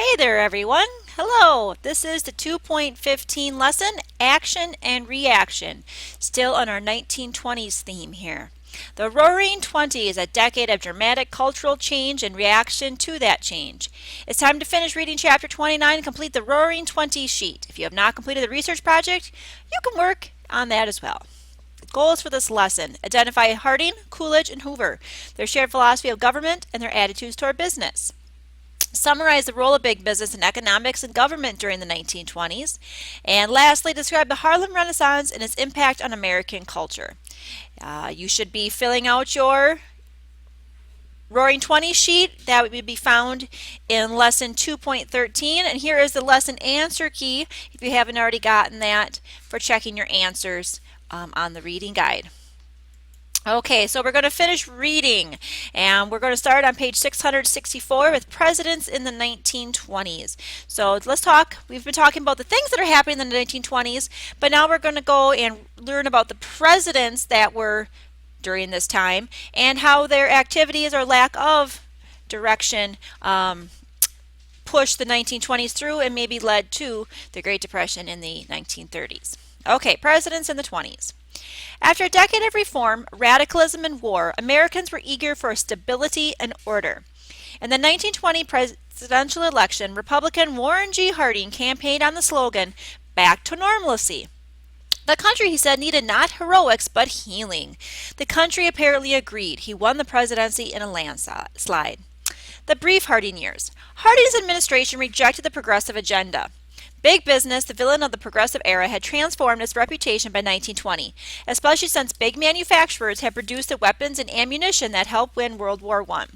Hey there, everyone. Hello. This is the 2.15 lesson, Action and Reaction, still on our 1920s theme here. The Roaring Twenties, a decade of dramatic cultural change and reaction to that change. It's time to finish reading chapter 29 and complete the Roaring Twenties sheet. If you have not completed the research project, you can work on that as well. Goals for this lesson: identify Harding, Coolidge, and Hoover, their shared philosophy of government, and their attitudes toward business. Summarize the role of big business in economics and government during the 1920s. And lastly, describe the Harlem Renaissance and its impact on American culture. You should be filling out your Roaring Twenties sheet. That would be found in lesson 2.13. And here is the lesson answer key, if you haven't already gotten that, for checking your answers on the reading guide. Okay, so we're going to finish reading, and we're going to start on page 664 with presidents in the 1920s. So let's talk. We've been talking about the things that are happening in the 1920s, but now we're going to go and learn about the presidents that were during this time and how their activities or lack of direction pushed the 1920s through and maybe led to the Great Depression in the 1930s. Okay, presidents in the 20s. After a decade of reform, radicalism, and war, Americans were eager for stability and order. In the 1920 presidential election, Republican Warren G. Harding campaigned on the slogan, "Back to Normalcy." The country, he said, needed not heroics but healing. The country apparently agreed. He won the presidency in a landslide. The brief Harding years. Harding's administration rejected the progressive agenda. Big business, the villain of the progressive era, had transformed its reputation by 1920, especially since big manufacturers had produced the weapons and ammunition that helped win World War I.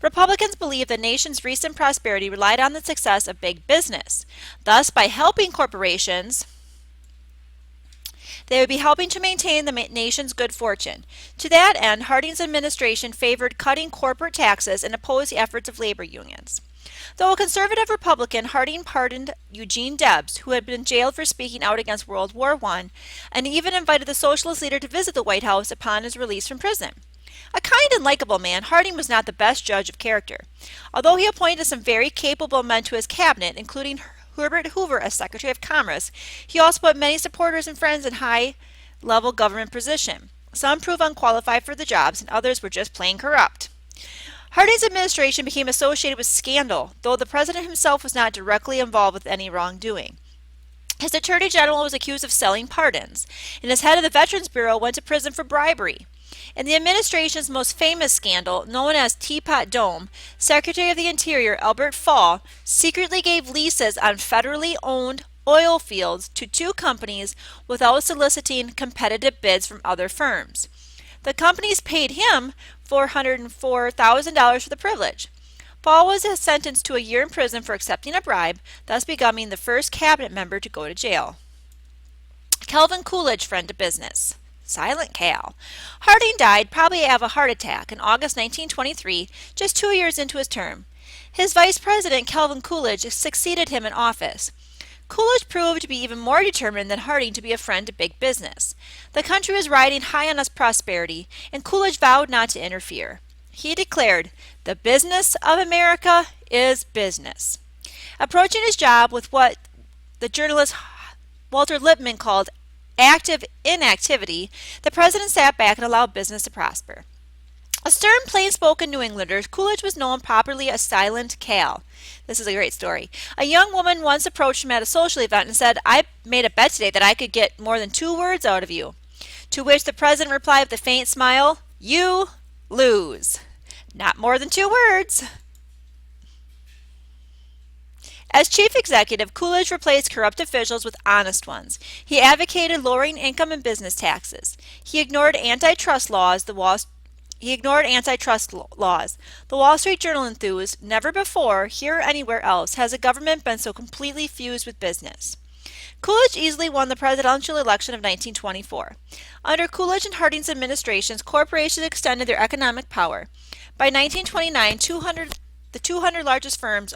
Republicans believed the nation's recent prosperity relied on the success of big business. Thus, by helping corporations, they would be helping to maintain the nation's good fortune. To that end, Harding's administration favored cutting corporate taxes and opposed the efforts of labor unions. Though a conservative Republican, Harding pardoned Eugene Debs, who had been jailed for speaking out against World War I, and even invited the socialist leader to visit the White House upon his release from prison. A kind and likable man, Harding was not the best judge of character. Although he appointed some very capable men to his cabinet, including Herbert Hoover as Secretary of Commerce, he also put many supporters and friends in high-level government positions. Some proved unqualified for the jobs, and others were just plain corrupt. Harding's administration became associated with scandal, though the president himself was not directly involved with any wrongdoing. His attorney general was accused of selling pardons, and his head of the Veterans Bureau went to prison for bribery. In the administration's most famous scandal, known as Teapot Dome, Secretary of the Interior Albert Fall secretly gave leases on federally owned oil fields to two companies without soliciting competitive bids from other firms. The companies paid him $404,000 for the privilege. Fall was sentenced to a year in prison for accepting a bribe, thus becoming the first cabinet member to go to jail. Calvin Coolidge, friend to business. Silent Cal. Harding died, probably of a heart attack, in August 1923, just 2 years into his term. His vice president, Calvin Coolidge, succeeded him in office. Coolidge proved to be even more determined than Harding to be a friend to big business. The country was riding high on its prosperity, and Coolidge vowed not to interfere. He declared, "The business of America is business." Approaching his job with what the journalist Walter Lippmann called active inactivity, the president sat back and allowed business to prosper. A stern, plain-spoken New Englander, Coolidge was known popularly as Silent Cal. This is a great story. A young woman once approached him at a social event and said, "I made a bet today that I could get more than 2 words out of you." To which the president replied with a faint smile, "You lose. Not more than 2 words." As chief executive, Coolidge replaced corrupt officials with honest ones. He advocated lowering income and business taxes. He ignored antitrust laws. The Wall Street Journal enthused, "Never before, here or anywhere else, has a government been so completely fused with business." Coolidge easily won the presidential election of 1924. Under Coolidge and Harding's administrations, corporations extended their economic power. By 1929, the 200 largest firms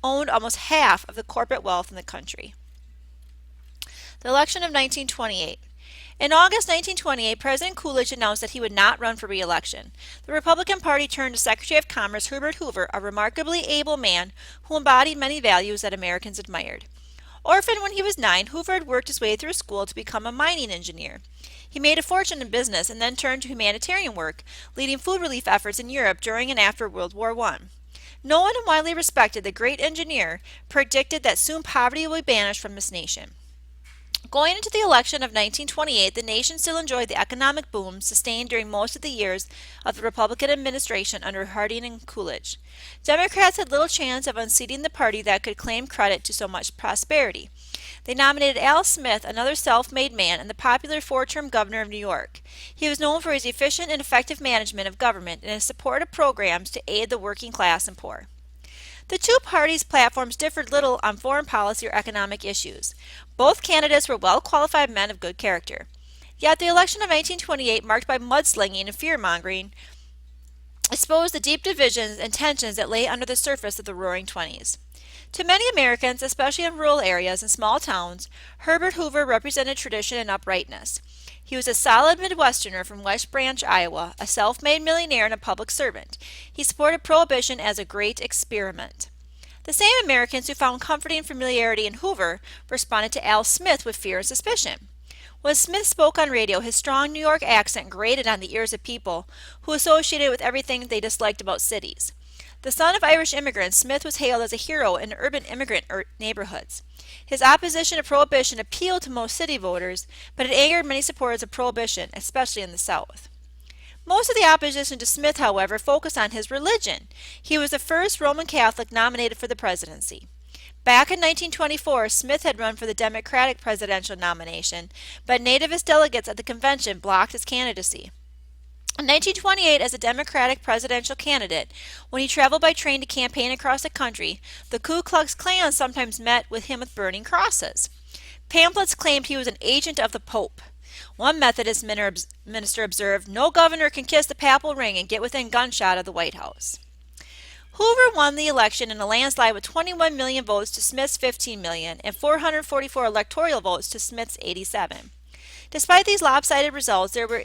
owned almost half of the corporate wealth in the country. The election of 1928. In August 1928, President Coolidge announced that he would not run for re-election. The Republican Party turned to Secretary of Commerce Herbert Hoover, a remarkably able man who embodied many values that Americans admired. Orphaned when he was 9, Hoover had worked his way through school to become a mining engineer. He made a fortune in business and then turned to humanitarian work, leading food relief efforts in Europe during and after World War I. Known and widely respected, the great engineer predicted that soon poverty would be banished from this nation. Going into the election of 1928, the nation still enjoyed the economic boom sustained during most of the years of the Republican administration under Harding and Coolidge. Democrats had little chance of unseating the party that could claim credit to so much prosperity. They nominated Al Smith, another self-made man and the popular four-term governor of New York. He was known for his efficient and effective management of government and his support of programs to aid the working class and poor. The two parties' platforms differed little on foreign policy or economic issues. Both candidates were well-qualified men of good character. Yet the election of 1928, marked by mudslinging and fear-mongering, exposed the deep divisions and tensions that lay under the surface of the Roaring Twenties. To many Americans, especially in rural areas and small towns, Herbert Hoover represented tradition and uprightness. He was a solid Midwesterner from West Branch, Iowa, a self-made millionaire and a public servant. He supported Prohibition as a great experiment. The same Americans who found comforting familiarity in Hoover responded to Al Smith with fear and suspicion. When Smith spoke on radio, his strong New York accent grated on the ears of people who associated it with everything they disliked about cities. The son of Irish immigrants, Smith was hailed as a hero in urban immigrant neighborhoods. His opposition to Prohibition appealed to most city voters, but it angered many supporters of Prohibition, especially in the South. Most of the opposition to Smith, however, focused on his religion. He was the first Roman Catholic nominated for the presidency. Back in 1924, Smith had run for the Democratic presidential nomination, but nativist delegates at the convention blocked his candidacy. In 1928, as a Democratic presidential candidate, when he traveled by train to campaign across the country, the Ku Klux Klan sometimes met with him with burning crosses. Pamphlets claimed he was an agent of the Pope. One Methodist minister observed, "No governor can kiss the papal ring and get within gunshot of the White House." Hoover won the election in a landslide with 21 million votes to Smith's 15 million and 444 electoral votes to Smith's 87. Despite these lopsided results, there were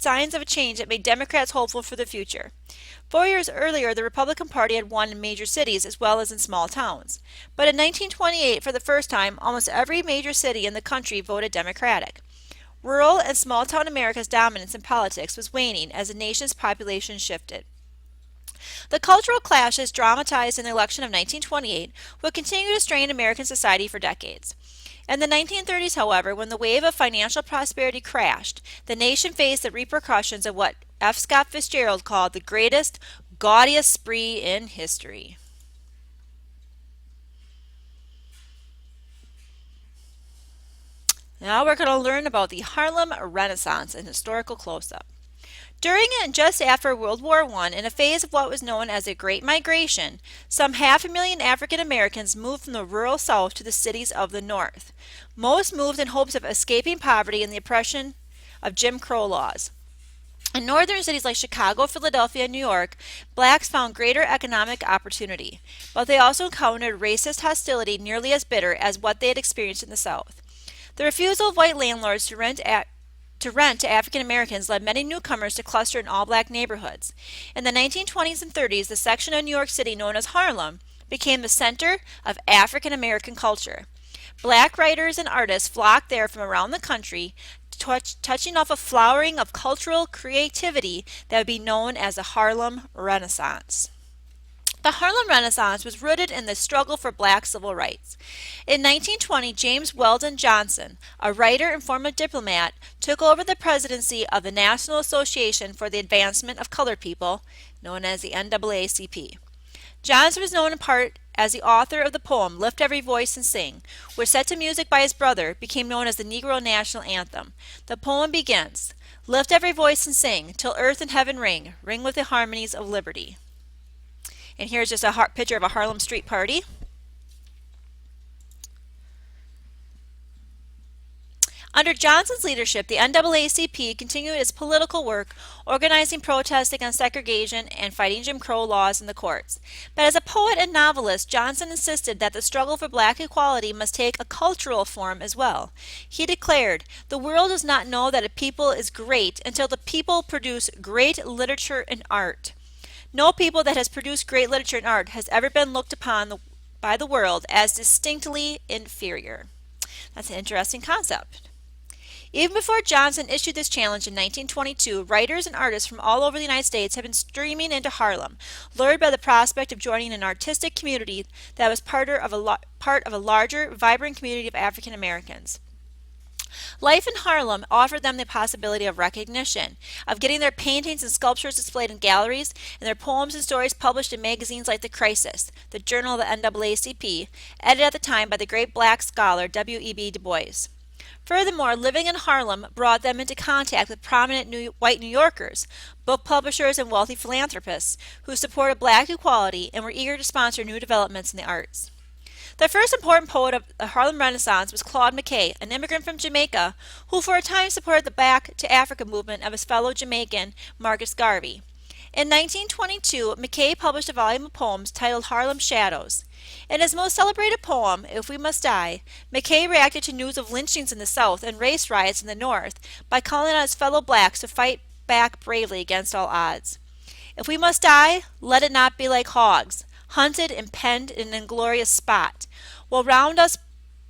signs of a change that made Democrats hopeful for the future. 4 years earlier, the Republican Party had won in major cities as well as in small towns. But in 1928, for the first time, almost every major city in the country voted Democratic. Rural and small-town America's dominance in politics was waning as the nation's population shifted. The cultural clashes dramatized in the election of 1928 would continue to strain American society for decades. In the 1930s, however, when the wave of financial prosperity crashed, the nation faced the repercussions of what F. Scott Fitzgerald called the greatest, gaudiest spree in history. Now we're going to learn about the Harlem Renaissance in historical close-up. During and just after World War I, in a phase of what was known as the Great Migration, some 500,000 African Americans moved from the rural South to the cities of the North. Most moved in hopes of escaping poverty and the oppression of Jim Crow laws. In northern cities like Chicago, Philadelphia, and New York, blacks found greater economic opportunity, but they also encountered racist hostility nearly as bitter as what they had experienced in the South. The refusal of white landlords to rent to African Americans led many newcomers to cluster in all-black neighborhoods. In the 1920s and 30s, the section of New York City known as Harlem became the center of African American culture. Black writers and artists flocked there from around the country, touching off a flowering of cultural creativity that would be known as the Harlem Renaissance. The Harlem Renaissance was rooted in the struggle for black civil rights. In 1920, James Weldon Johnson, a writer and former diplomat, took over the presidency of the National Association for the Advancement of Colored People, known as the NAACP. Johnson was known in part as the author of the poem Lift Every Voice and Sing, which, set to music by his brother, became known as the Negro National Anthem. The poem begins, "Lift every voice and sing, till earth and heaven ring, ring with the harmonies of liberty." And here's just a picture of a Harlem street party. Under Johnson's leadership, the NAACP continued its political work, organizing protests against segregation and fighting Jim Crow laws in the courts. But as a poet and novelist, Johnson insisted that the struggle for black equality must take a cultural form as well. He declared, "The world does not know that a people is great until the people produce great literature and art. No people that has produced great literature and art has ever been looked upon by the world as distinctly inferior." That's an interesting concept. Even before Johnson issued this challenge in 1922, writers and artists from all over the United States had been streaming into Harlem, lured by the prospect of joining an artistic community that was part of a larger, vibrant community of African Americans. Life in Harlem offered them the possibility of recognition, of getting their paintings and sculptures displayed in galleries, and their poems and stories published in magazines like The Crisis, the journal of the NAACP, edited at the time by the great black scholar W.E.B. Du Bois. Furthermore, living in Harlem brought them into contact with prominent white New Yorkers, book publishers, and wealthy philanthropists who supported black equality and were eager to sponsor new developments in the arts. The first important poet of the Harlem Renaissance was Claude McKay, an immigrant from Jamaica who for a time supported the Back to Africa movement of his fellow Jamaican Marcus Garvey. In 1922, McKay published a volume of poems titled Harlem Shadows. In his most celebrated poem, If We Must Die, McKay reacted to news of lynchings in the South and race riots in the North by calling on his fellow blacks to fight back bravely against all odds. If we must die, let it not be like hogs, hunted and penned in an inglorious spot, while round us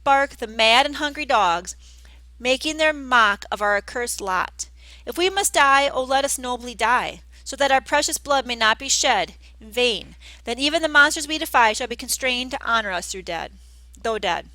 bark the mad and hungry dogs, making their mock of our accursed lot. If we must die, oh let us nobly die, so that our precious blood may not be shed in vain. Then even the monsters we defy shall be constrained to honor us though dead.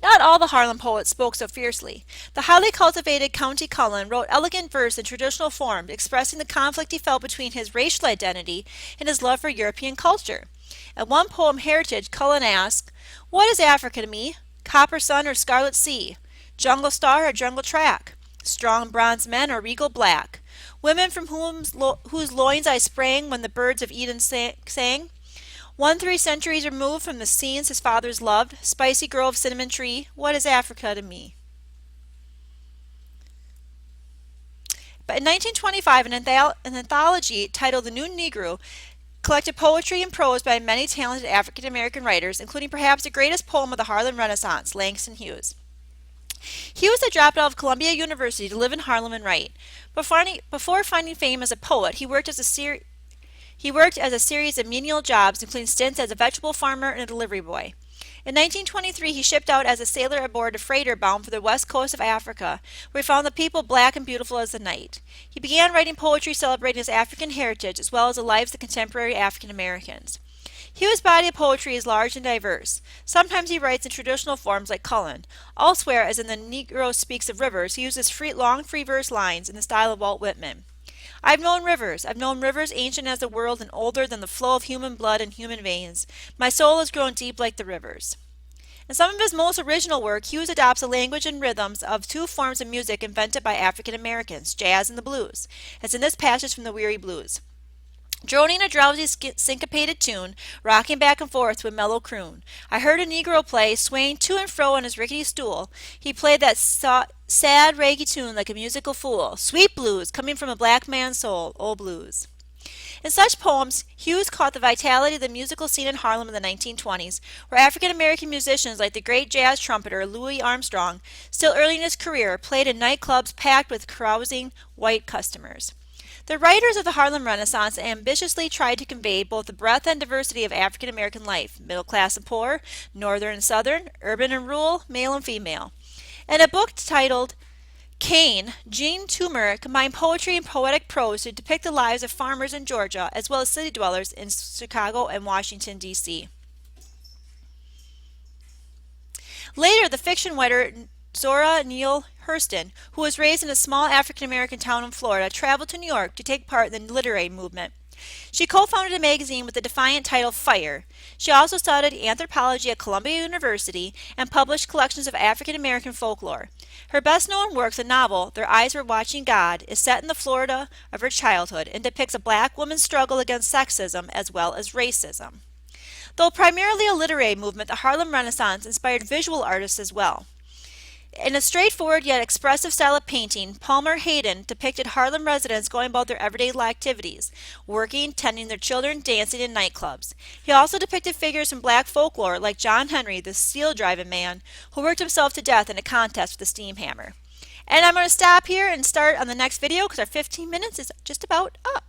Not all the Harlem poets spoke so fiercely. The highly cultivated Countee Cullen wrote elegant verse in traditional form, expressing the conflict he felt between his racial identity and his love for European culture. In one poem, Heritage, Cullen asked, "What is Africa to me? Copper sun or scarlet sea? Jungle star or jungle track? Strong bronze men or regal black? Women from whose loins I sprang when the birds of Eden sang? 1 centuries removed from the scenes his fathers loved, spicy grove, cinnamon tree, what is Africa to me?" But in 1925, an anthology titled The New Negro collected poetry and prose by many talented African American writers, including perhaps the greatest poem of the Harlem Renaissance, Langston Hughes. Hughes had dropped out of Columbia University to live in Harlem and write. Before finding fame as a poet, he worked as a series of menial jobs, including stints as a vegetable farmer and a delivery boy. In 1923, he shipped out as a sailor aboard a freighter bound for the west coast of Africa, where he found the people black and beautiful as the night. He began writing poetry celebrating his African heritage, as well as the lives of contemporary African Americans. Hugh's body of poetry is large and diverse. Sometimes he writes in traditional forms like Cullen. Elsewhere, as in The Negro Speaks of Rivers, he uses long free verse lines in the style of Walt Whitman. I've known rivers ancient as the world and older than the flow of human blood in human veins. My soul has grown deep like the rivers. In some of his most original work, Hughes adopts the language and rhythms of two forms of music invented by African Americans, jazz and the blues, as in this passage from the Weary Blues. Droning a drowsy syncopated tune, rocking back and forth to a mellow croon, I heard a Negro play, swaying to and fro on his rickety stool. He played that sad reggae tune like a musical fool. Sweet blues, coming from a black man's soul, old blues. In such poems, Hughes caught the vitality of the musical scene in Harlem in the 1920s, where African American musicians like the great jazz trumpeter Louis Armstrong, still early in his career, played in nightclubs packed with carousing white customers. The writers of the Harlem Renaissance ambitiously tried to convey both the breadth and diversity of African American life, middle class and poor, northern and southern, urban and rural, male and female. In a book titled Cain, Jean Toomer combined poetry and poetic prose to depict the lives of farmers in Georgia as well as city dwellers in Chicago and Washington, D.C. Later, the fiction writer Zora Neale Hurston, who was raised in a small African-American town in Florida, traveled to New York to take part in the literary movement. She co-founded a magazine with the defiant title Fire. She also studied anthropology at Columbia University and published collections of African-American folklore. Her best-known work, the novel Their Eyes Were Watching God, is set in the Florida of her childhood and depicts a black woman's struggle against sexism as well as racism. Though primarily a literary movement, the Harlem Renaissance inspired visual artists as well. In a straightforward yet expressive style of painting, Palmer Hayden depicted Harlem residents going about their everyday activities, working, tending their children, dancing in nightclubs. He also depicted figures from black folklore like John Henry, the steel-driving man, who worked himself to death in a contest with a steam hammer. And I'm going to stop here and start on the next video because our 15 minutes is just about up.